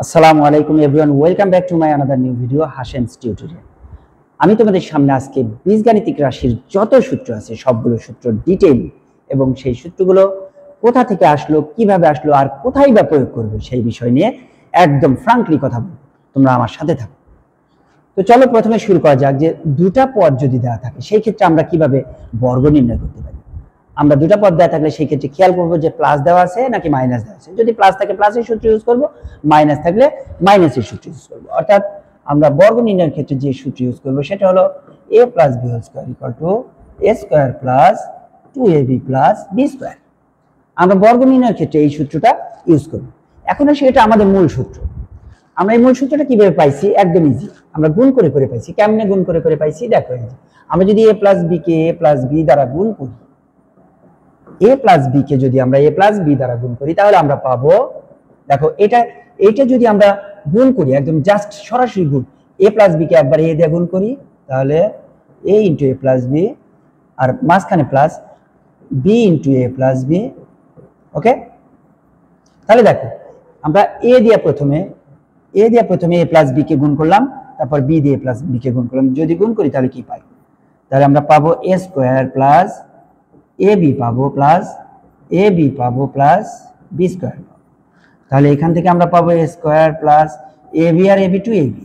আসসালামু আলাইকুম everyone, welcome back to my another new video Hashem's tutorial. আমি তোমাদের সামনে আজকে বীজগাণিতিক রাশির যত সূত্র আছে সবগুলো সূত্র ডিটেইল এবং সেই সূত্রগুলো কোথা থেকে আসলো, কিভাবে আসলো আর কোথায় বা প্রয়োগ করবে সেই বিষয় নিয়ে একদম ফ্রাঙ্কলি কথা বলবো। তোমরা আমার সাথে থাকো। তো চলো প্রথমে শুরু করা যাক যে দুটা পদ যদি দেওয়া থাকে সেই ক্ষেত্রে আমরা কিভাবে বর্গ নির্ণয় করতে পারি। আমরা দুটা পদ দেওয়া থাকলে সেই ক্ষেত্রে খেয়াল করবো যে প্লাস দেওয়া আছে নাকি মাইনাস দেওয়া আছে। যদি প্লাস থাকে প্লাসের সূত্র ইউজ করবো, মাইনাস থাকলে মাইনাসের সূত্র ইউজ করবো। অর্থাৎ আমরা বর্গ নির্ণয়ের ক্ষেত্রে যে সূত্র ইউজ করবো সেটা হলো a plus B whole square equal to a square plus 2ab plus B square. আমরা বর্গ নির্ণয়ের ক্ষেত্রে এই সূত্রটা ইউজ করবো। এখন আসে এটা আমাদের মূল সূত্র। আমরা এই মূল সূত্রটা কিভাবে পাইছি? একদম ইজি, আমরা গুণ করে করে পাইছি। কেমনে গুণ করে করে পাইছি দেখো, আমরা যদি a প্লাস বি কে a প্লাস বি দ্বারা গুণ করি, a প্লাস বি কে যদি আমরা a প্লাস বি দ্বারা গুণ করি তাহলে আমরা পাবো, দেখো এটা যদি আমরা গুণ করি একদম জাস্ট সরাসরি গুণ, a প্লাস বি কে একবার a দিয়ে গুণ করি তাহলে a into a plus b আর মাঝখানে plus b into a plus b. Okay, তাহলে দেখো আমরা a দিয়ে প্রথমে a প্লাস বি কে গুণ করলাম, তারপর b দিয়ে a প্লাস বি কে গুণ করলাম। যদি গুণ করি তাহলে কি পাই? তাহলে আমরা পাবো a স্কোয়ার প্লাস ab পাবো প্লাস ab পাবো প্লাস b স্কোয়ার। তাহলে এখান থেকে আমরা পাবো a স্কোয়ার প্লাস ab আর ab two ab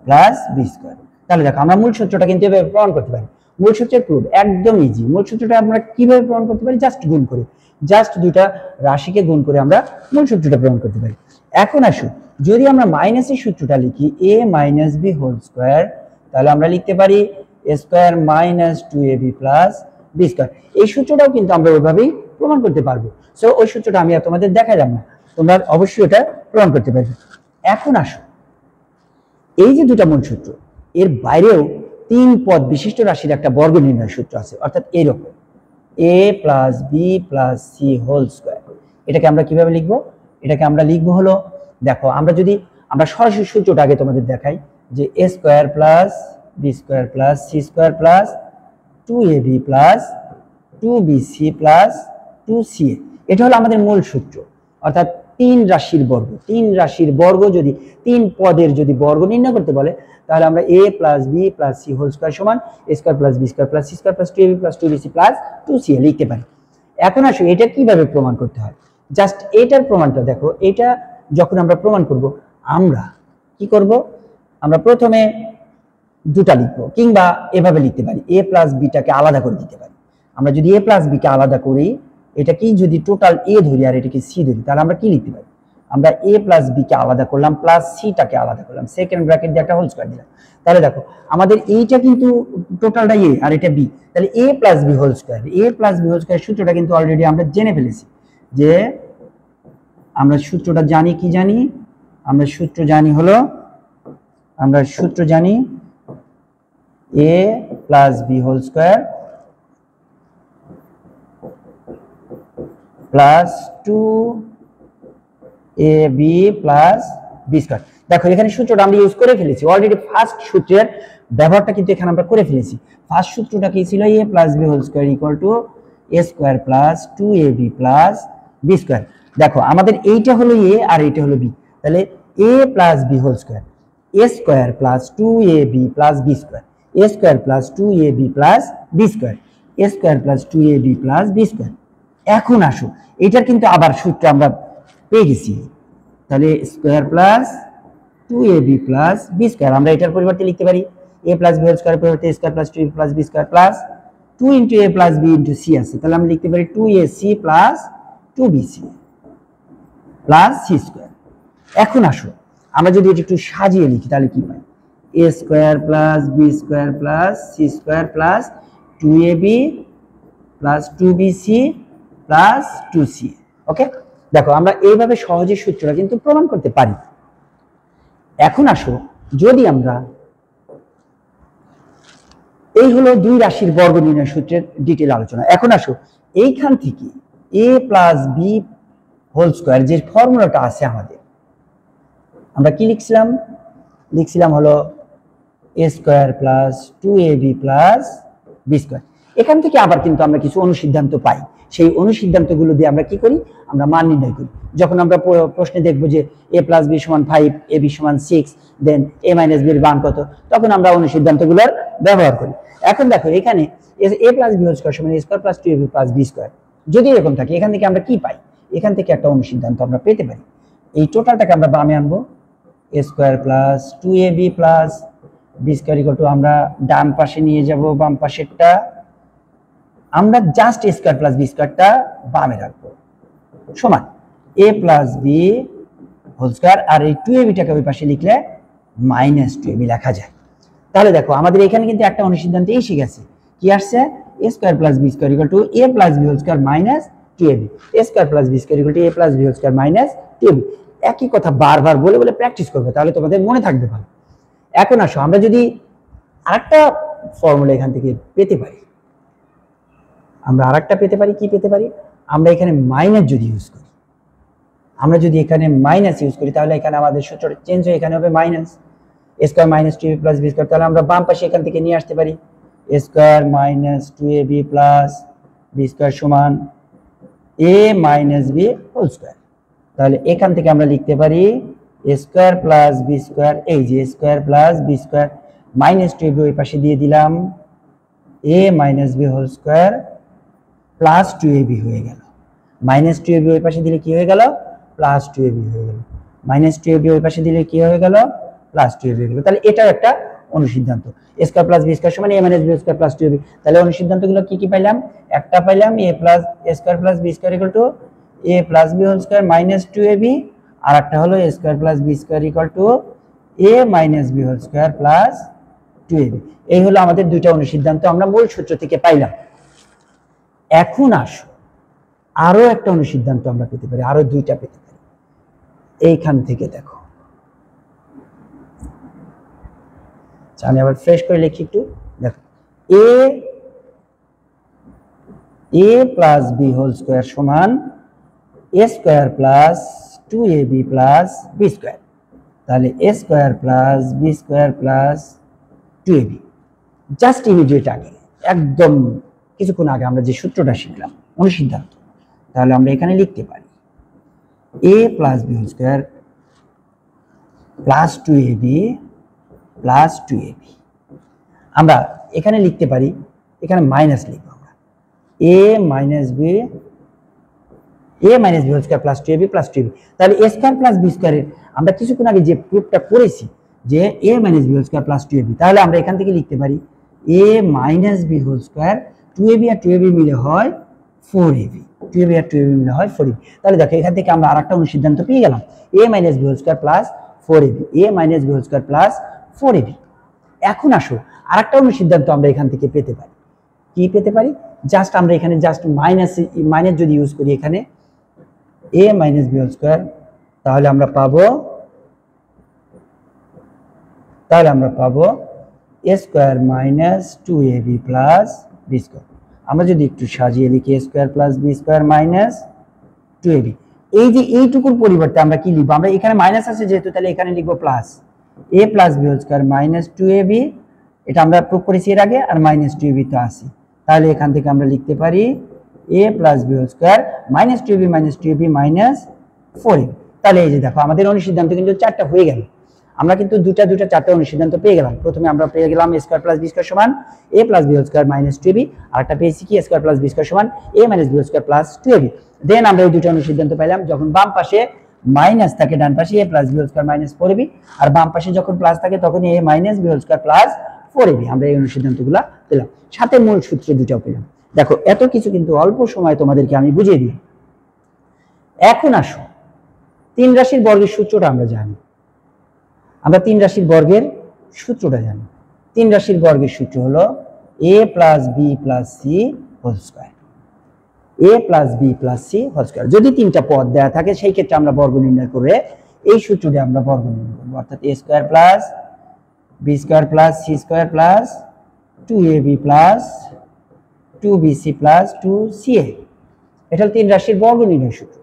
plus b square. তাহলে দেখো আমরা মূল সূত্রটা কিন্তু এভাবে প্রমাণ করতে পারি। মূল সূত্রের প্রুফ একদম ইজি। মূল সূত্রটা আমরা কিভাবে প্রমাণ করতে পারি? জাস্ট গুণ করে, জাস্ট দুইটা রাশিকে গুণ করে আমরা মূল সূত্রটা প্রমাণ করতে পারি। এখন আসুন, যদি আমরা মাইনাসের সূত্রটা লিখি a minus B whole square, তাহলে আমরা লিখতে পারি a square minus 2ab plus B square. এই সূত্রটাও কিন্তু আমরা ওইভাবেই প্রমাণ করতে পারবো। সো ওই সূত্রটা আমি আর তোমাদের দেখালাম না, তোমরা অবশ্যই এটা প্রমাণ করতে পারবে। এখন আসো, এই যে দুটা মূল সূত্র এর বাইরেও তিন পদ বিশিষ্ট রাশির একটা বর্গ নির্ণয় সূত্র আছে, অর্থাৎ এইরকম a plus B plus C whole square. এটাকে আমরা কিভাবে লিখবো? এটাকে আমরা লিখবো হলো, দেখো আমরা সরাসরি সূত্রটা আগে তোমাদের দেখাই যে a square plus B square plus C square plus 2ab plus 2bc plus 2ca। এটা হলো আমাদের মূল সূত্র। অর্থাৎ তিন রাশির বর্গ যদি তিন পদের যদি বর্গ নির্ণয় করতে বলে তাহলে আমরা a plus B plus C whole square সমান a square plus B square plus C square plus 2ab plus 2bc plus 2ca লিখতে পারি। এখন আসো এটা কিভাবে প্রমাণ করতে হয়। জাস্ট এটার প্রমাণটা দেখো। এটা যখন আমরা প্রমাণ করব আমরা কি করব? আমরা প্রথমে দুটা লিখবো, কিংবা এভাবে লিখতে পারি a প্লাস বিটাকে আলাদা করে দিতে পারি। আমরা যদি a প্লাস বিকে আলাদা করি, এটা কি যদি টোটাল a ধরি আর এটাকে c ধরি, তাহলে আমরা কি লিখতে পারি? আমরা a প্লাস বিকে আলাদা করলাম প্লাস সিটাকে আলাদা করলাম, সেকেন্ড ব্র্যাকেট দিয়ে একটা হোল স্কয়ার দিলাম। তাহলে দেখো আমাদের এইটা কিন্তু টোটালটা a আর এটা b, তাহলে a plus B whole square. a plus B whole square সূত্রটা কিন্তু অলরেডি আমরা জেনে ফেলেছি। যে আমরা সূত্রটা জানি, কি জানি? আমরা সূত্র জানি a plus B whole square plus 2ab plus B square. দেখো এখানে সূত্রটা আমরা ইউজ করে ফেলেছি অলরেডি। ফার্স্ট সূত্রের ব্যবহারটা কিন্তু এখানে আমরা করে ফেলেছি। ফার্স্ট সূত্রটা কি ছিল? a plus B whole square equal to a square plus 2ab plus B square. দেখো আমাদের এইটা হলো a আর এইটা হলো b, তাহলে a plus B whole square a square plus 2ab plus B square, a square plus 2ab plus B square, a square plus 2ab plus B square. এখন আসো, এটার কিন্তু আবার সূত্র আমরা পেয়ে গেছি। তাহলে square plus 2ab plus B square আমরা এটার পরিবর্তে লিখতে পারি a plus B whole square পরিবর্তে a square plus 2ab plus B square plus 2 into a plus b into c আছে, তাহলে আমরা লিখতে পারি 2ac plus 2bc plus c square. এখন আসো, আমরা যদি এটা একটু সাজিয়ে লিখি তাহলে কি পাই? a square plus b square plus c square plus 2ab plus 2bc plus 2ca। ওকে, দেখো আমরা এইভাবে সহজে সূত্রটা কিন্তু প্রমাণ করতে পারি। এখন আসো, যদি আমরা এই হলো দুই রাশির বর্গ নির্ণয় সূত্রের ডিটেইল আলোচনা। এখন আসো, এইখান থেকে a plus B whole square যে ফর্মুলাটা আছে আমাদের, আমরা কি লিখছিলাম হলো a square plus 2ab plus B square. এখান থেকে আবার কিন্তু আমরা কিছু অনুসিদ্ধান্ত পাই। সেই অনুসিদ্ধান্তগুলো দিয়ে আমরা কি করি, আমরা মান নির্ণয় করি। যখন আমরা প্রশ্নে দেখবো যে a + b = 5, ab = 6, then a - b এর মান কত, তখন আমরা অনুসিদ্ধান্তগুলোর ব্যবহার করি। এখন দেখো এখানে a + b² = a² + 2ab + b², যদি এরকম থাকে এখান থেকে আমরা কি পাই, এখান থেকে একটা অনুসিদ্ধান্ত আমরা পেতে পারি। এই টোটালটাকে আমরা বামে আনবো, a² + 2ab + b² আমরা ডান পাশে নিয়ে যাব, বাম পাশেরটা আমরা জাস্ট a² + b² বামে রাখবো, সমান a + b² আর এই 2ab-টাকে ওই পাশে লিখলে -2ab লেখা যায়। তাহলে দেখো আমাদের এখানে কিন্তু একটা অনুসিদ্ধান্ত এসে গেছে, কি আসছে, a² + b² = a + b² - 2ab, a² + b² a + b² - 2ab। একই কথা বারবার বলে বলে প্র্যাকটিস করবে, তাহলে তোমাদের মনে থাকবে ভালো। এখন আসো আমরা যদি আরেকটা ফর্মুলা এখান থেকে পেতে পারি, আমরা আরেকটা পেতে পারি, কি পেতে পারি, আমরা এখানে মাইনাস যদি ইউজ করি, আমরা যদি এখানে মাইনাস ইউজ করি তাহলে এখানে আমাদের সূত্রটা চেঞ্জ হয়ে এখানে হবে মাইনাস a² - 2ab + b², তাহলে আমরা বাম পাশে এখান থেকে নিয়ে আসতে পারি a² - 2ab + b² সমান a - b²। তাহলে এখান থেকে আমরা লিখতে পারি a² + b², এই যে a² + b² -2ab ওই পাশে দিয়ে দিলাম, a - b² + 2ab হয়ে গেল, -2ab ওই পাশে দিলে কি হয়ে গেল, +2ab হয়ে গেল, -2ab ওই পাশে দিলে কি হয়ে গেল, +2ab হয়ে গেল। তাহলে এটাও একটা অনুসিদ্ধান্ত, a² + b² সমান a - b² + 2ab। তাহলে অনুসিদ্ধান্তগুলো কি কি পাইলাম, একটা পাইলাম a² + b² = a + b² - 2ab, আর একটা হলো a² + b² = a - b² + 2ab। এই হলো আমাদের দুইটা অনুসিদ্ধান্ত আমরা মূল সূত্র থেকে পাইলাম। এখন আসো আরো একটা অনুসিদ্ধান্ত আমরা পেতে পারি, আরো দুইটা পেতে পারি। এইখান থেকে দেখো, আমি আবার ফ্রেশ করে লিখি একটু, দেখো a + b² সমান a² + 2ab + b²। তাহলে a² + b² + 2ab, just immediate আগে, একদম কিছুক্ষণ আগে আমরা যে সূত্রটা শিখলাম অনুসিদ্ধান্ত, তাহলে আমরা এখানে লিখতে পারি a + b² + 2ab + 2ab। আমরা এখানে লিখতে পারি, এখানে মাইনাস লিখবো আমরা a - b² + 2ab + 2ab। তাহলে a² + b² এর আমরা কিছুক্ষণ আগে যে প্রুফটা করেছি যে a - b² + 2ab, তাহলে আমরা এখান থেকে লিখতে পারি a - b² 2ab R 2ab মিলে হয় 4ab, 2ab আর 2ab মিলে হয় 4ab। তাহলে দেখো এখান থেকে আমরা আরেকটা অনুসিদ্ধান্ত পেয়ে গেলাম, a - b² + 4ab, a - b² + 4ab। এখন আসো আরেকটা অনুসিদ্ধান্ত আমরা এখান থেকে পেতে পারি, কি পেতে পারি, জাস্ট আমরা এখানে জাস্ট মাইনাস যদি ইউজ করি এখানে a - b², তাহলে আমরা পাবো a² - 2ab + b²। আমরা যদি একটু সাজিয়ে লিখি a² + b² - 2ab, এই যে এইটুকুর পরিবর্তে আমরা কি লিখবো, আমরা এখানে মাইনাস আছে যেহেতু তাহলে এখানে লিখবো প্লাস a + b² - 2ab, এটা আমরা প্রুফ করেছি এর আগে, আর -2ab তো আছে, তাহলে এখান থেকে আমরা লিখতে পারি a + b² - 2ab - 2ab - 4ab। তাহলে এই যে দেখো আমাদের অনুসিদ্ধান্ত কিন্তু চারটা হয়ে গেল, আমরা কিন্তু দুটা চারটা অনুসিদ্ধান্ত পেয়ে গেলাম। প্রথমে আমরা পেয়ে গেলাম a² + b² সমান a + b² - 2ab, আর একটা পেয়েছি কি a² + b² সমান a - b² + 2ab। দেন আমরা এই দুটো অনুসিদ্ধান্ত পেলাম, যখন বাম পাশে মাইনাস থাকে ডান পাশে a + b² - 4ab, আর বাম পাশে যখন প্লাস থাকে তখন a - b² + 4ab। আমরা এই অনুসিদ্ধান্তগুলো পেলাম, সাথে মূল সূত্র দুটাও পেলাম। দেখো এত কিছু কিন্তু অল্প সময় তোমাদেরকে আমি বুঝিয়ে দিই। এখন আসো তিন রাশির বর্গের সূত্রটা আমরা জানি, আমরা তিন রাশির বর্গের সূত্রটা জানি। তিন রাশির বর্গের সূত্র হলো a + b + c² a + b + c²। যদি তিনটা পদ দেয়া থাকে সেই ক্ষেত্রে আমরা বর্গ নির্ণয় করে এই সূত্রটি আমরা বর্গ নির্ণয় করব, অর্থাৎ a² + b² + c² + 2ab + 2bc + 2ca। এটা তিন রাশির বর্গ নির্ণয় সূত্র।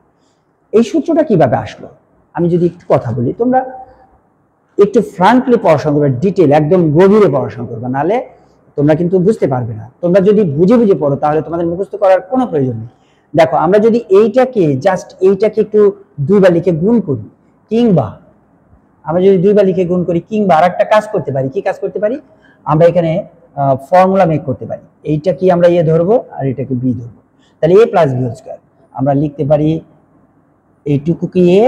এই সূত্রটা কিভাবে আসলো আমি যদি একটু কথা বলি, তোমরা একটু ফ্রাঙ্কলি পড়াশোনা করবে, ডিটেল একদম গভীরে পড়াশোনা করবে, নাহলে তোমরা কিন্তু বুঝতে পারবে না। তোমরা যদি বুঝে পড়ো তাহলে তোমাদের মুখস্থ করার কোনো প্রয়োজন নেই। দেখো আমরা যদি এইটাকে একটু দুইবার লিখে গুণ করি, কিংবা আমরা যদি দুইবার লিখে গুণ করি, কিংবা আরেকটা কাজ করতে পারি। কি কাজ করতে পারি? আমরা এখানে ফর্মুলা মেক করতে পারি। এইটা কি আমরা এ ধরবো আর এটাকে বি ধরবো, তাহলে এ প্লাস বি হোল স্কয়ার আমরা লিখতে পারি এইটুকু কি এ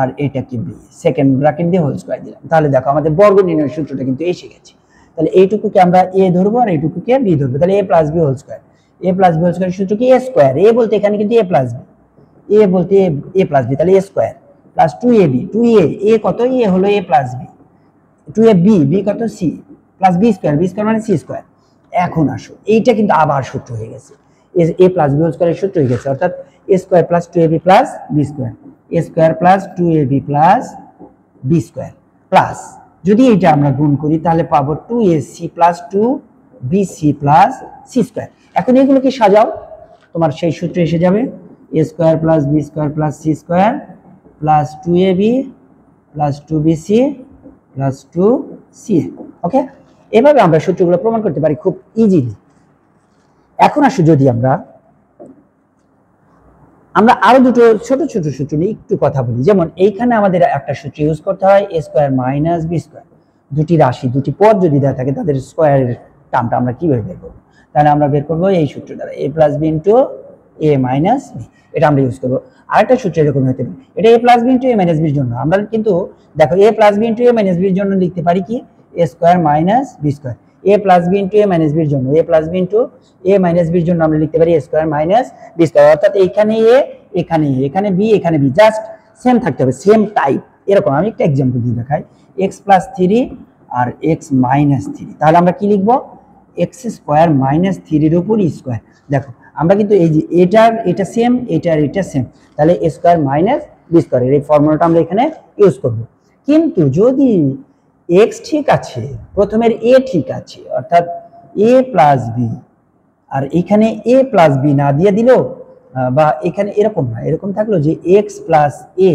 আর এটা কি বি, সেকেন্ড ব্র্যাকেট দিয়ে হোল স্কয়ার দিলাম। তাহলে দেখো আমাদের বর্গ নির্ণয়ের সূত্রটা কিন্তু এসে গেছে। তাহলে এইটুকুকে আমরা এ ধরবো আর এইটুকুকে বি ধরবো, তাহলে এ প্লাস বি হোল স্কয়ার। এ প্লাস বি হোল স্কয়ার সূত্র কি? এ স্কয়ার। এ বলতে এখানে কিন্তু এ প্লাস বি, এ বলতে এ প্লাস বি, তাহলে এ স্কয়ার প্লাস 2ab, 2a, এ কত? এ হলো a plus b, 2ab, b কত? C, plus B square, b square মানে সি স্কয়ার। এখন আসো এইটা কিন্তু আবার সূত্র হয়ে গেছে, এ প্লাস বি হোল স্কয়ারের সূত্র হয়ে গেছে, অর্থাৎ a square plus 2ab plus B square, a square plus 2ab plus B square plus, যদি এটা আমরা গুণ করি তাহলে পাবো 2ac plus 2bc plus c square. এখন এগুলোকে সাজাও, তোমার সেই সূত্র এসে যাবে a square plus B square plus c square plus 2ab plus 2bc plus 2ca। Okay, এভাবে আমরা সূত্রগুলো প্রমাণ করতে পারি খুব ইজিলি। এখন আসো যদি আমরা আরো দুটো ছোট ছোট সূত্র নিয়ে একটু কথা বলি। যেমন এইখানে আমাদের একটা সূত্র ইউজ করতে হয়, এ স্কয়ার মাইনাস বি স্কয়ার। দুটি রাশি, দুটি পদ যদি দেওয়া থাকে তাদের স্কয়ারের টার্মটা আমরা কিভাবে বের করবো? তাহলে আমরা বের করবো এই সূত্র দ্বারা, এ প্লাস বি ইন্টু এ মাইনাস বি, এটা আমরা ইউজ করবো। আরেকটা সূত্র এরকম হতে পারে, এটা এ প্লাস বি ইন্টু এ মাইনাস বির জন্য। আমরা কিন্তু দেখো এ প্লাস বি ইন্টু এ মাইনাস বির জন্য লিখতে পারি কি? এ স্কয়ার মাইনাস বি স্কয়ার। এ প্লাস বি ইন্টু এ মাইনাস বির জন্য, এ প্লাস বি ইন্টু এ মাইনাস বির জন্য আমরা লিখতে পারি এ স্কয়ার মাইনাস বি স্কয়ার। অর্থাৎ এইখানে এ, এখানে এ, এখানে বি, এখানে বি, জাস্ট সেম থাকতে হবে, সেম টাইপ। এরকম আমি একটা এক্সাম্পল দিয়ে দেখাই, এক্স প্লাস 3 আর এক্স মাইনাস 3, তাহলে আমরা কি লিখবো? এক্স স্কয়ার মাইনাস 3 এর উপর স্কয়ার। দেখো আমরা কিন্তু এই যে এটা সেম, এটা সেম, তাহলে এ স্কয়ার মাইনাস বি স্কয়ার এর এই ফর্মুলাটা আমরা এখানে ইউজ করব। কিন্তু যদি এক্স ঠিক আছে, প্রথমের এ ঠিক আছে, অর্থাৎ এ প্লাস বি, আর এখানে এ প্লাস বি না দিয়ে দিল, বা এখানে এরকম না, এরকম থাকলো যে এক্স প্লাস এ,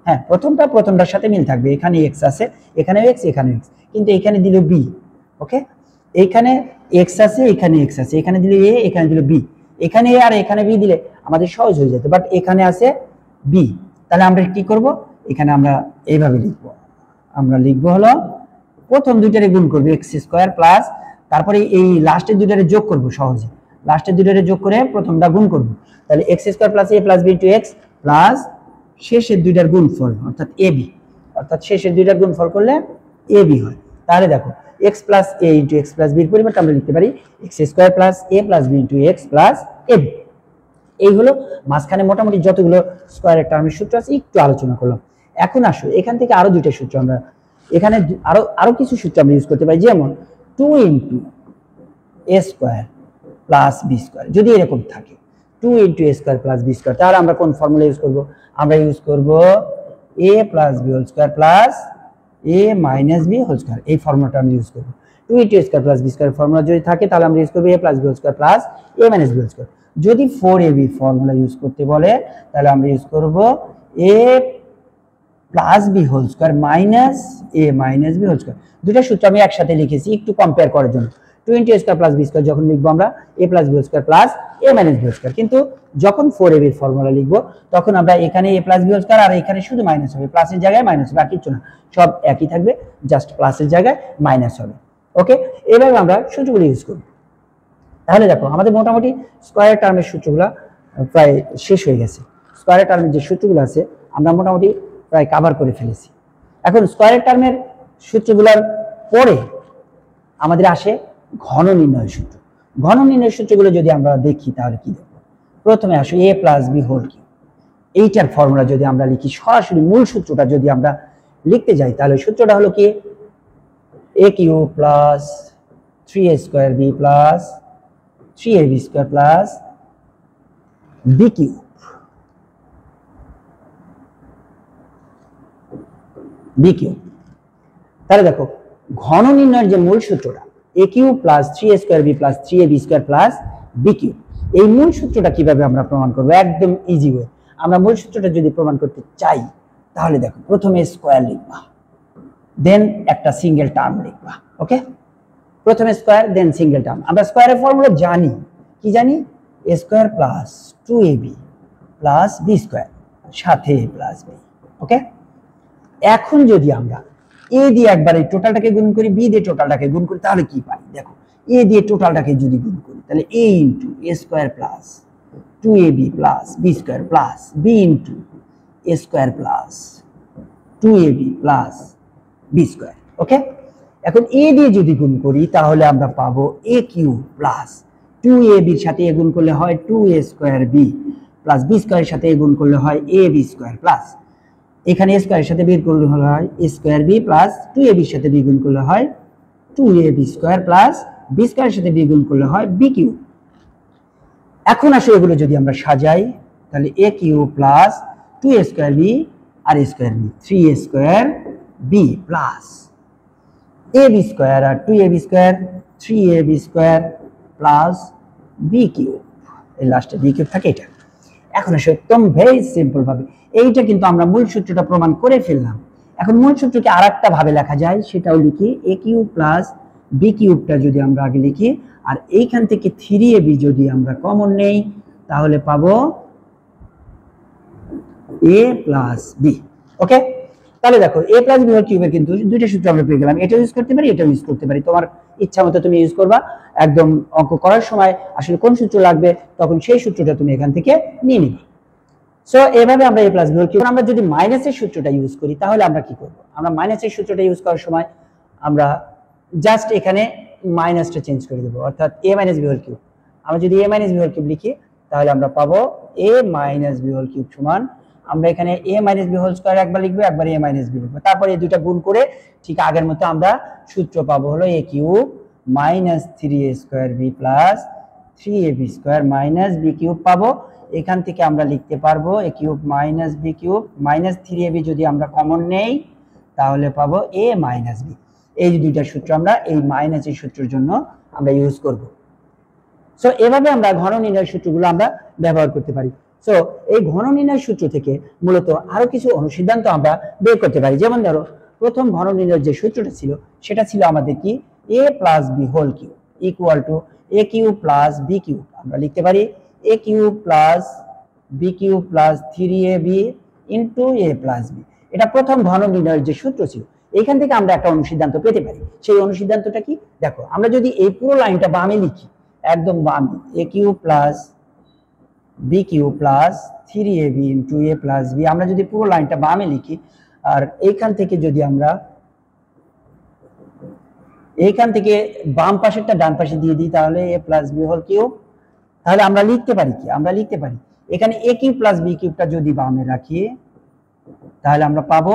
হ্যাঁ প্রথমটার সাথে মিল থাকবে, এখানে এক্স আছে, এখানে এক্স, এখানে এক্স, কিন্তু এখানে দিল বি। ওকে, এইখানে এক্স আছে, এখানে এক্স আছে, এখানে দিল এ, এখানে দিল বি, এখানে এ আর এখানে বি দিলে আমাদের সহজ হয়ে যেত, বাট এখানে আছে বি। তাহলে আমরা কি করব? এখানে আমরা এইভাবে লিখব, আমরা লিখবো হলো প্রথম দুইটারে গুণ করবো এক্স স্কয়ার প্লাস, তারপরে এই লাস্টের দুইটারে যোগ করব, সহজে লাস্টের দুইটারে যোগ করে প্রথমটা গুণ করব। তাহলে x square plus a plus b into x plus শেষের দুইটার গুণফল অর্থাৎ এ বি, অর্থাৎ শেষের দুইটার গুণফল করলে এ বি হয়। তাহলে দেখো x plus a into x plus বির পরিবর্তে আমরা লিখতে পারি x square plus a plus b into x plus a b. এই হলো মাঝখানে মোটামুটি যতগুলো স্কয়ারের টার্মের সূত্র আছে একটু আলোচনা করলাম। এখন আসো এখান থেকে আরো দুইটা সূত্র আমরা এখানে আরো কিছু সূত্র আমরা ইউজ করতে পারি, যেমন 2 into a square plus B square. যদি এরকম থাকে 2 into a square plus B square, তাহলে আমরা কোন ফর্মুলা ইউজ করব? আমরা ইউজ করব a plus B whole square plus a minus B whole square, এই ফর্মুলাটা আমরা ইউজ করব। 2 into a square plus B square formula যদি থাকে তাহলে আমরা ইউজ করব a plus B whole square plus a minus B whole square. যদি 4ab ফর্মুলা ইউজ করতে বলে তাহলে আমরা ইউজ করব a plus B whole square minus a minus B whole square. দুটো সূত্র আমি একসাথে লিখেছি একটু কম্পেয়ার করার জন্য। 2 into a square plus B square যখন লিখবো আমরা a plus B whole square plus a minus B whole square, কিন্তু যখন 4ab এর ফর্মুলা লিখবো তখন আমরা এখানে a plus B whole square আর এখানে শুধু মাইনাস হবে, প্লাসের জায়গায় মাইনাস হবে, আর কিছু না, সব একই থাকবে, জাস্ট প্লাসের জায়গায় মাইনাস হবে। ওকে, এভাবে আমরা সূত্রগুলো ইউজ করব। তাহলে দেখো আমাদের মোটামুটি স্কয়ার টার্মের সূত্রগুলো প্রায় শেষ হয়ে গেছে। স্কয়ার টার্মের যে সূত্রগুলো আছে আমরা মোটামুটি প্রায় কভার করে ফেলেছি। এখন স্কয়ার টার্মের সূত্রগুলোর পরে আমাদের আসে ঘন নির্ণয় সূত্র। ঘন নির্ণয় সূত্রগুলো যদি আমরা দেখি তাহলে কি দেখব? প্রথমে আসো এ প্লাস বি হোল কিউব, এইটার ফর্মুলা যদি আমরা লিখি, সরাসরি মূল সূত্রটা যদি আমরা লিখতে যাই তাহলে সূত্রটা হলো কি? A cube plus 3a square b plus 3ab square plus b cube, b cube. তাহলে দেখো ঘন নির্ণয়ের যে মূল সূত্রটা a cube plus 3a square b plus 3ab square plus b cube, এই মূল সূত্রটা কিভাবে আমরা প্রমাণ করবো? একদম ইজি ওয়ে। আমরা মূল সূত্রটা যদি প্রমাণ করতে চাই তাহলে দেখো প্রথমে স্কয়ার লিখবা, দেন একটা সিঙ্গেল টার্ম লিখবা। ওকে, প্রথমে স্কয়ার দেন সিঙ্গেল টার্ম। আমরা স্কয়ারের ফর্মুলা জানি, কি জানি? A square plus 2ab plus B square সাথে a প্লাস বি। ওকে, এখন যদি আমরা এ দিয়ে একবার এই টোটালটাকে গুণ করি, বি দিয়ে টোটালটাকে গুণ করি, তাহলে কি পাই দেখো, এ দিয়ে টোটালটাকে যদি গুণ করি তাহলে a into a square plus 2ab plus B square plus b into a square plus 2ab plus B square. Okay, এখন এ দিয়ে যদি গুণ করি তাহলে আমরা পাবো এ কিউ প্লাস 2ab এর সাথে এ গুণ করলে হয় 2a square b plus B স্কোয়ারের সাথে এ গুণ করলে হয় এ বি স্কোয়ার প্লাস এখানে স্কোয়ারের সাথে বের করলে হয় এ স্কোয়ার বি প্লাস 2ab এর সাথে বি গুণ করলে হয় 2ab স্কোয়ার প্লাস বি স্কোয়ারের সাথে বি গুণ করলে হয় বি কিউ। এখন আসলে এগুলো যদি আমরা সাজাই তাহলে a cube plus 2a square b আর a square b 3a square b plus a b square আর 2ab square 3ab square plus b cube, এই লাস্টে বি কিউ থাকে এটা। এখন আসলে একদম ভেরি সিম্পল ভাবে এইটা কিন্তু আমরা মূল সূত্রটা প্রমাণ করে ফেললাম। এখন মূল সূত্রকে আর একটা ভাবে লেখা যায়, সেটাও লিখি এ কিউ প্লাস বি কিউবটা যদি আমরা আগে লিখি আর এইখান থেকে 3ab যদি আমরা কমন নেই তাহলে পাবো a প্লাস বি। ওকে, তাহলে দেখো a প্লাস বি হোল কিউবের কিন্তু দুইটা সূত্র আমরা পেয়ে গেলাম, এটাও ইউজ করতে পারি এটাও ইউজ করতে পারি, তোমার ইচ্ছা মতো তুমি ইউজ করবা। একদম অঙ্ক করার সময় আসলে কোন সূত্র লাগবে তখন সেই সূত্রটা তুমি এখান থেকে নিয়ে নিবে। সো এভাবে আমরা a plus B whole cube, আমরা যদি মাইনাসের সূত্রটা ইউজ করি তাহলে আমরা কি করব, আমরা মাইনাসের সূত্রটা ইউজ করার সময় আমরা জাস্ট এখানে মাইনাসটা চেঞ্জ করে দেবো, অর্থাৎ a minus B whole cube. আমরা যদি a minus B whole cube লিখি তাহলে আমরা পাবো a minus B whole cube সমান, আমরা এখানে a minus B whole square একবার লিখবো, একবার a মাইনাস বি লিখবো, তারপর এই দুইটা গুণ করে ঠিক আগের মতো আমরা সূত্র পাবো হলো a cube minus 3a square b plus 3ab square minus b cube পাবো। এখান থেকে আমরা লিখতে পারবো a cube minus b cube minus 3ab যদি আমরা কমন নেই তাহলে পাবো a মাইনাস বি। এই যে দুইটা সূত্র আমরা এই মাইনাসের সূত্রের জন্য আমরা ইউজ করব। সো এভাবে আমরা ঘন নির্ণয়ের সূত্রগুলো আমরা ব্যবহার করতে পারি। সো এই ঘন নির্ণয়ের সূত্র থেকে মূলত আরো কিছু অনুসিদ্ধান্ত আমরা বের করতে পারি। যেমন ধরো প্রথম ঘন নির্ণয়ের যে সূত্রটা ছিল সেটা ছিল আমাদের কি a plus B whole cube equal to a cube plus b cube. আমরা লিখতে পারি a cube plus b cube plus 3ab into a plus b. এটা প্রথম ঘন নির্ণয়ের যে সূত্র ছিল। এখান থেকে আমরা একটা অনুসিদ্ধান্ত পেতে পারি। সেই অনুসিদ্ধান্তটা কি দেখো, আমরা যদি এই পুরো লাইনটা বামে লিখি, একদম বামে a cube plus b cube plus 3ab into a plus b, আমরা যদি পুরো লাইনটা বামে লিখি আর এইখান থেকে যদি আমরা এইখান থেকে বাম পাশেরটা ডান পাশে দিয়ে দিই তাহলে a plus B whole cube, তাহলে আমরা লিখতে পারি কি, আমরা লিখতে পারি এখানে a কিউব প্লাস বি কিউবটা যদি বামে রাখি তাহলে আমরা পাবো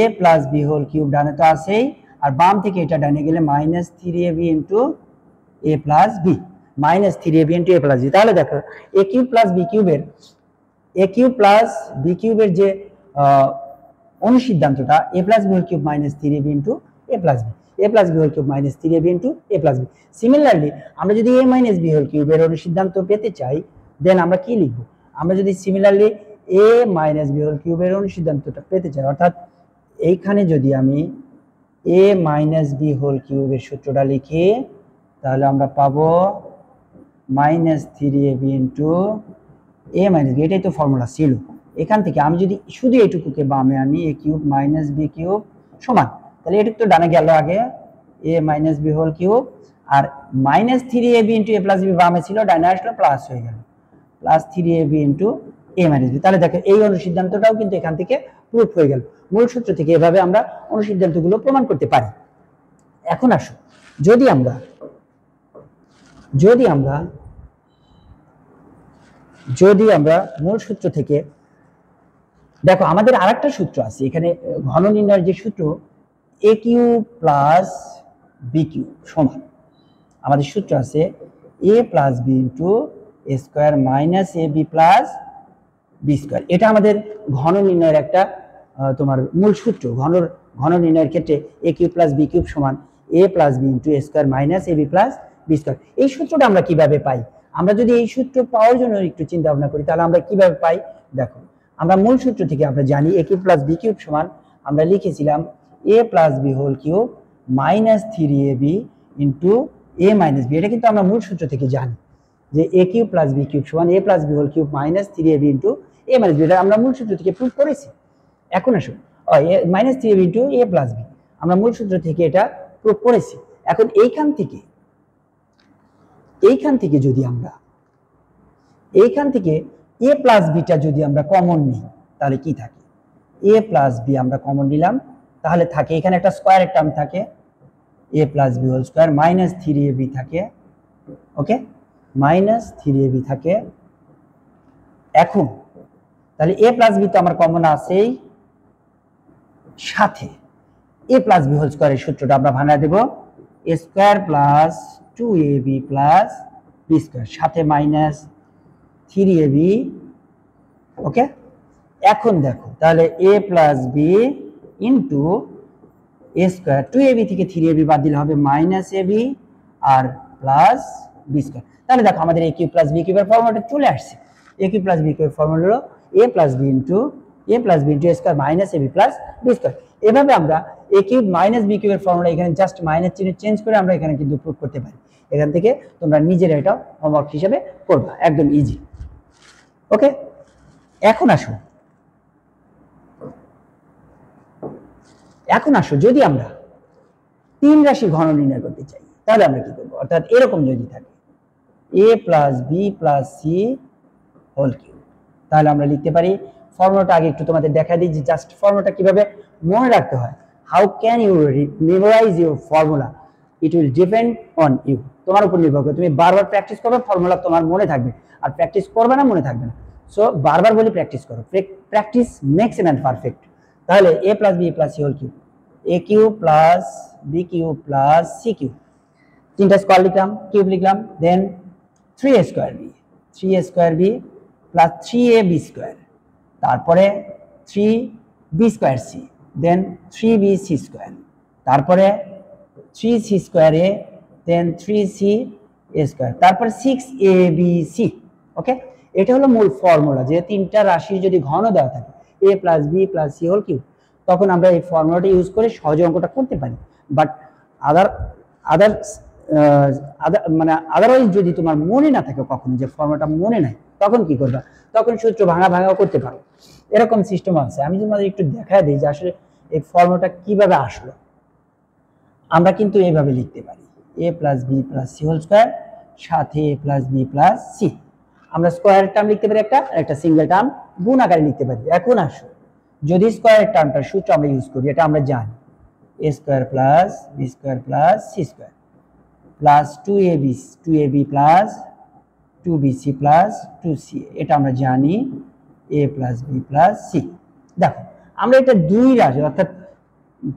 a plus B whole cube, ডানে তো আছেই আর বাম থেকে এটা ডানে গেলে minus 3ab into a plus b, minus 3ab into a plus b. তাহলে দেখো a কিউব প্লাস বি কিউবের যে অনুসিদ্ধান্তটা a plus B whole cube minus 3ab into a plus b, a plus B whole cube minus 3ab into a plus B. Similarly আমরা যদি a minus B whole কিউবের অনুসিদ্ধান্ত পেতে চাই দেন আমরা কি লিখবো, আমরা যদি similarly a minus B whole কিউবের অনুসিদ্ধান্তটা পেতে চাই, অর্থাৎ এইখানে যদি আমি a মাইনাস বি হোল কিউবের সূত্রটা লিখি তাহলে আমরা পাবো minus 3ab into a minus b, এটাই তো ফর্মুলা ছিল। এখান থেকে আমি যদি শুধু এইটুকুকে বামে আনি a cube minus b cube সমান, তাহলে এটুকু তো ডানে গেল আগে a minus B whole cube আর minus 3ab into a plus b বামে ছিল, ডানে আসলো প্লাস হয়ে গেল plus 3ab into a minus b. তাহলে দেখো এই অনুসিদ্ধান্তটাও কিন্তু এখান থেকে প্রুফ হয়ে গেল। মূল সূত্র থেকে এভাবে আমরা অনুসিদ্ধান্তগুলো প্রমাণ করতে পারি। এখন আসো যদি আমরা মূল সূত্র থেকে দেখো আমাদের আরেকটা সূত্র আছে এখানে ঘন নির্ণয়ের যে সূত্র a cube plus b cube সমান, আমাদের সূত্র আছে a plus b into a square minus a b plus B square. এটা আমাদের ঘন নির্ণয়ের একটা তোমার মূল সূত্র। ঘন নির্ণয়ের ক্ষেত্রে a cube plus b cube সমান a plus b into a square minus a b plus B square. এই সূত্রটা আমরা কিভাবে পাই, আমরা যদি এই সূত্র পাওয়ার জন্য একটু চিন্তা ভাবনা করি তাহলে আমরা কিভাবে পাই দেখো, আমরা মূল সূত্র থেকে আমরা জানি a cube plus b cube সমান আমরা লিখেছিলাম a plus B whole cube minus 3ab into a minus b. এটা কিন্তু আমরা মূল সূত্র থেকে জানি যে a cube plus b cube সমান a plus b whole cube minus 3ab into a minus b, এটা আমরা মূল সূত্র থেকে প্রুফ করেছি। এখন আসুন minus 3ab into a plus b, আমরা মূল সূত্র থেকে এটা প্রুফ করেছি। এখন এইখান থেকে যদি আমরা a প্লাস বিটা যদি আমরা কমন নিই তাহলে কি থাকে, a প্লাস বি আমরা কমন নিলাম, তাহলে থাকে এখানে একটা স্কয়ারের টার্ম থাকে a plus B whole square minus 3ab থাকে, ওকে, মাইনাস 3ab থাকে। এখন তাহলে a প্লাস বি তো আমার কমন আছেই, সাথে a প্লাস বি হোল স্কয়ারের সূত্রটা আমরা ভাঙা দেব a square plus 2ab plus b square, সাথে মাইনাস 3ab, ওকে। এখন দেখো তাহলে a plus b into a square, 2ab থেকে 3ab বাদ দিলে হবে মাইনাস ab আর প্লাস b স্কয়ার। তাহলে দেখো আমাদের a কিউব প্লাস b কিউবের ফর্মুলাটা চলে আসছে। a কিউব প্লাস b কিউবের ফর্মুলা হলো a plus b into a square minus ab plus b square. এভাবে আমরা a কিউব মাইনাস b কিউবের ফর্মুলা এখানে জাস্ট মাইনাস চিহ্ন চেঞ্জ করে আমরা এখানে কিন্তু প্রুফ করতে পারি। এখান থেকে তোমরা নিজেরা এটা হোমওয়ার্ক হিসেবে করবা, একদম ইজি, ওকে। এখন আসো যদি আমরা 3 রাশির ঘন নির্ণয় করতে চাই তাহলে আমরা কি করব, অর্থাৎ এরকম যদি থাকে a plus B plus C whole cube, তাহলে আমরা লিখতে পারি, ফর্মুলাটা আগে একটু তোমাদের দেখা দিই যে জাস্ট ফর্মুলাটা কিভাবে মনে রাখতে হয়। How can you memorize your formula, it will depend on you, তোমার উপর নির্ভর করে। তুমি বারবার প্র্যাকটিস করবে, ফর্মুলা তোমার মনে থাকবে, আর প্র্যাকটিস করবে না মনে থাকবে না। সো বারবার বলি প্র্যাকটিস করো, practice makes a man perfect. তাহলে a plus B plus C whole cube, a cube plus b cube plus c cube, তিনটা স্কয়ার লিখলাম, কিউব লিখলাম, then 3a square b plus 3ab square, তারপরে 3b square c, then 3bc square, তারপরে 3c square a, then 3c a square, তারপর 6abc, ওকে। এটা হলো মূল formula, যে তিনটা রাশির যদি ঘন দেওয়া থাকে a plus B plus C whole cube, তখন আমরা এই ফর্মুলাটা ইউজ করে সহজে অঙ্কটা করতে পারি। বাট আদারওয়াইজ যদি তোমার মনে না থাকে কখনো, যে ফর্মুলাটা মনে নাই, তখন কি করবা, তখন সূত্র ভাঙাও করতে পারো, এরকম সিস্টেম আছে। আমি তোমাদের একটু দেখা দিই যে আসলে এই ফর্মুলাটা কিভাবে আসলো। আমরা কিন্তু এইভাবে লিখতে পারি a plus B plus C whole square সাথে a plus B plus c, আমরা স্কয়ারের টার্ম লিখতে পারি একটা সিঙ্গেল টার্ম গুণ আকারে লিখতে পারি। এখন আসো যদি স্কয়ারের টার্মটার সূত্র আমরা ইউজ করি, এটা আমরা জানি a square plus b square plus c square plus 2ab plus 2bc plus 2c, এটা আমরা জানি a plus b plus c। দেখো আমরা এটা দুই রাশি অর্থাৎ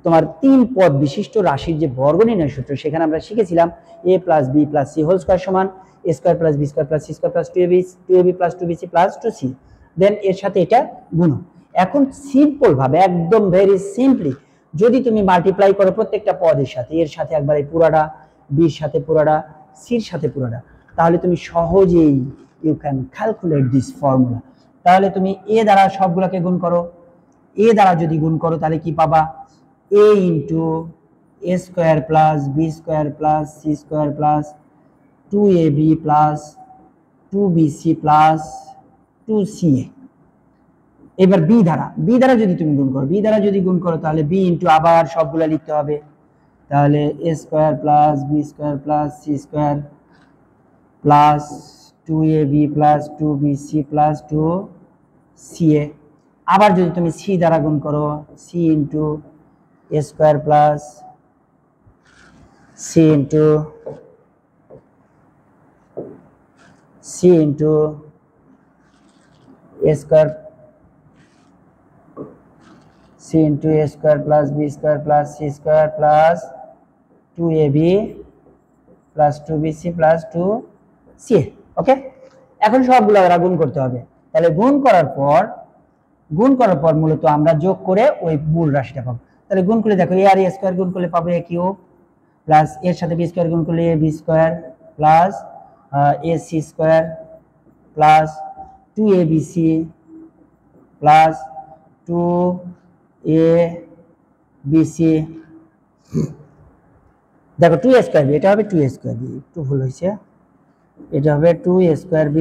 তোমার 3 পদ বিশিষ্ট রাশির যে বর্গ নির্ণয় সূত্র, সেখানে আমরা শিখেছিলাম a plus B plus C whole square সমান a square plus B square plus c square plus 2ab plus 2bc plus 2c, then এর সাথে এটা গুণ। এখন সিম্পল ভাবে, একদম ভেরি সিম্পলি, যদি তুমি মাল্টিপ্লাই করো প্রত্যেকটা পদের সাথে, এর সাথে একবার এই পুরাটা, বির সাথে পুরাটা, সির সাথে পুরাটা, তাহলে তুমি সহজেই you can calculate this formula. তাহলে তুমি a দ্বারা সবগুলোকে গুণ করো, a দ্বারা যদি গুণ করো তাহলে কি পাবা, a into a square plus B square plus c square plus 2ab plus 2bc plus 2ca। এবার বি দ্বারা যদি তুমি গুণ করো, তাহলে b ইন্টু আবার সবগুলা লিখতে হবে, তাহলে a square plus B square plus c square plus 2ab plus 2bc plus 2ca। আবার যদি তুমি c দ্বারা গুণ করো, c into a square plus c into a square c into a square plus b square plus c square plus 2ab plus 2bc plus 2ca, ওকে। এখন সবগুলো আমরা গুণ করতে হবে। তাহলে গুণ করার পর মূলত আমরা যোগ করে ওই মূল রাশিটা পাবো। তাহলে গুণ করলে দেখো a আর a স্কয়ার গুণ করলে পাবো a কিউব প্লাস এর সাথে b স্কয়ার গুণ করলে ab square plus ac square plus 2abc plus 2abc, দেখো 2a স্কয়ার বি, এটা হবে 2a স্কয়ার বি, একটু ভুল হয়েছে, এটা হবে 2a² b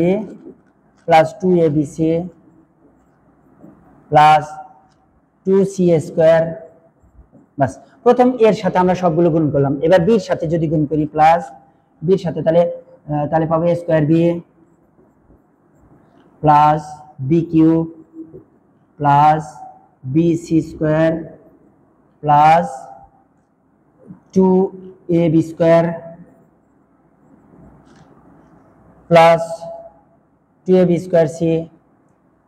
plus 2abc plus 2c²। বাস, প্রথম এর সাথে আমরা সবগুলো গুণ করলাম, এবার বির সাথে যদি গুণ করি প্লাস বির সাথে, তাহলে পাবো a² b plus b³ plus bc² plus 2ab² plus 2ab²c,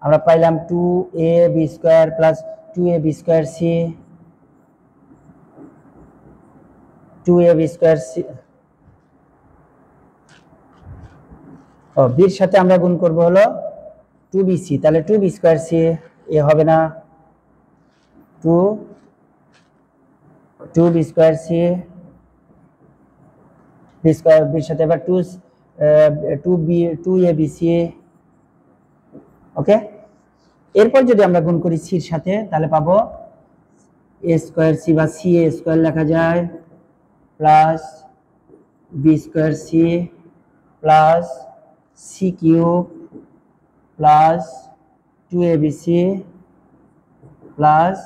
আমরা পাইলাম 2ab² প্লাস 2ab²c 2ab²c। ও বির সাথে আমরা গুণ করব হলো 2bc, তাহলে 2b²c এ হবে না, 2b²c বির সাথে এবার 2abc। ওকে, এরপর যদি আমরা গুণ করি সির সাথে তাহলে পাবো a²c বা ca² লেখা যায় plus b²c plus c³ plus 2abc plus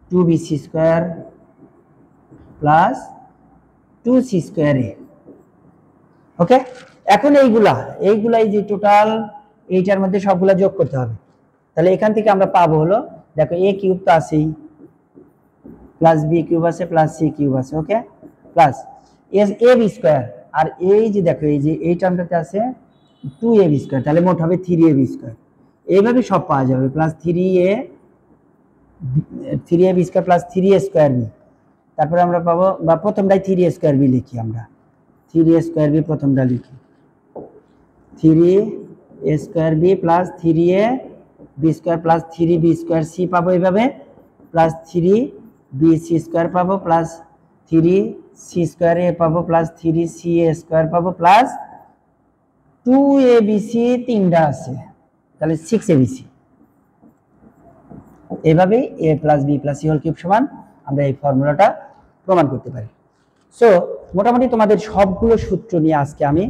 2bc² plus 2c²। ওকে, এখন এইগুলাই যে টোটাল এইটার মধ্যে সবগুলা যোগ করতে হবে। তাহলে এখান থেকে আমরা পাবো হলো, দেখো a³ তো আছেই, প্লাস b³ আছে প্লাস c³ আছে। ওকে, প্লাস ab², আর এই যে দেখো এই যে এই টার্মটাতে আছে 2ab², তাহলে মোট হবে 3ab²। এইভাবে সব পাওয়া যাবে, plus 3ab² plus 3a² b। তারপরে আমরা পাবো, বা প্রথমটাই 3a² b লিখি, আমরা 3a² b প্রথমটা লিখি, 3a² b plus 3ab² plus 3b²c পাবো এইভাবে, প্লাস 3bc² পাবো প্লাস 3c² পাবো প্লাস 3ca² পাবো প্লাস 2abc তিনটা আছে, তাহলে 6abc। এইভাবেই a plus b plus c whole cube সমান আমরা এই ফর্মুলাটা প্রমাণ করতে পারি। সো মোটামুটি তোমাদের সবগুলো সূত্র নিয়ে আজকে আমি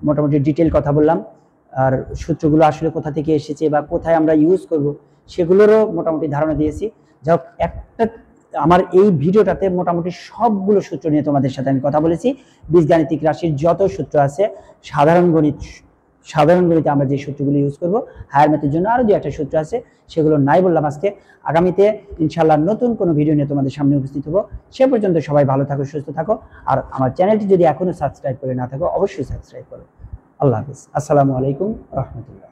মোটামুটি ডিটেল কথা বললাম, আর সূত্রগুলো আসলে কোথা থেকে এসেছে বা কোথায় আমরা ইউজ করব সেগুলোরও মোটামুটি ধারণা দিয়েছি। যাই হোক, একটা আমার এই ভিডিওটাতে মোটামুটি সবগুলো সূত্র নিয়ে তোমাদের সাথে আমি কথা বলেছি। বীজগাণিতিক রাশির যত সূত্র আছে, সাধারণ গণিতে আমরা যে সূত্রগুলো ইউজ করব, হায়ার ম্যাথের জন্য আরো যে একটা সূত্র আছে সেগুলো নাই বললাম আজকে। আগামীতে ইনশাআল্লাহ নতুন কোনো ভিডিও নিয়ে তোমাদের সামনে উপস্থিত হবো। সে পর্যন্ত সবাই ভালো থাকো, সুস্থ থাকো, আর আমার চ্যানেলটি যদি এখনো সাবস্ক্রাইব করে না থাকো অবশ্যই সাবস্ক্রাইব করো। আল্লাহ হাফেজ, আসসালামু আলাইকুম রহমতুল্লাহ।